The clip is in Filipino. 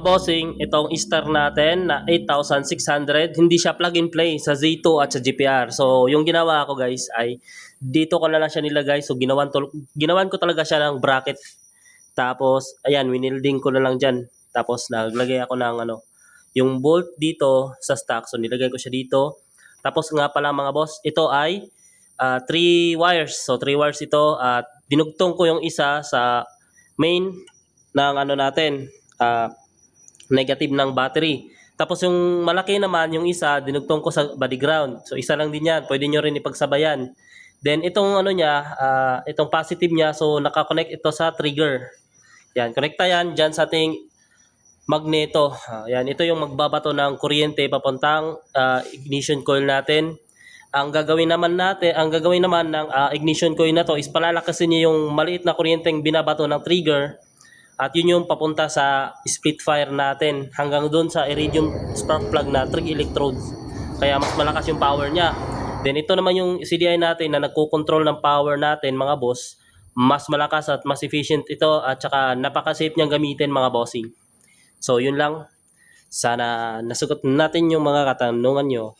bossing, itong star natin na 8,600, hindi siya plug and play sa Z2 at sa GPR. So, yung ginawa ko guys ay dito ko na lang siya nilagay. So, ginawan ko talaga siya ng bracket. Tapos, ayan, winilding ko na lang dyan. Tapos, naglagay ako ng yung bolt dito sa stock. So, nilagay ko siya dito. Tapos nga pala mga boss, ito ay 3 wires. So, 3 wires ito at dinugtong ko yung isa sa main ng natin, negative ng battery. Tapos yung malaki naman, yung isa, dinugtong ko sa body ground. So, isa lang din yan. Pwede nyo rin ipagsabayan. Then, itong itong positive niya, so nakakonect ito sa trigger. Yan, connecta yan dyan sa ating magneto. Yan, ito yung magbabato ng kuryente papuntang ignition coil natin. Ang gagawin naman ng ignition coil na to is palalakasin niya yung maliit na kuryenteng binabato ng trigger. At yun yung papunta sa split fire natin hanggang doon sa iridium spark plug na 3 electrodes. Kaya mas malakas yung power niya. Then ito naman yung CDI natin na nagko-control ng power natin mga boss. Mas malakas at mas efficient ito at saka napaka-safe niyang gamitin mga bossing. So yun lang. Sana nasagot natin yung mga katanungan nyo.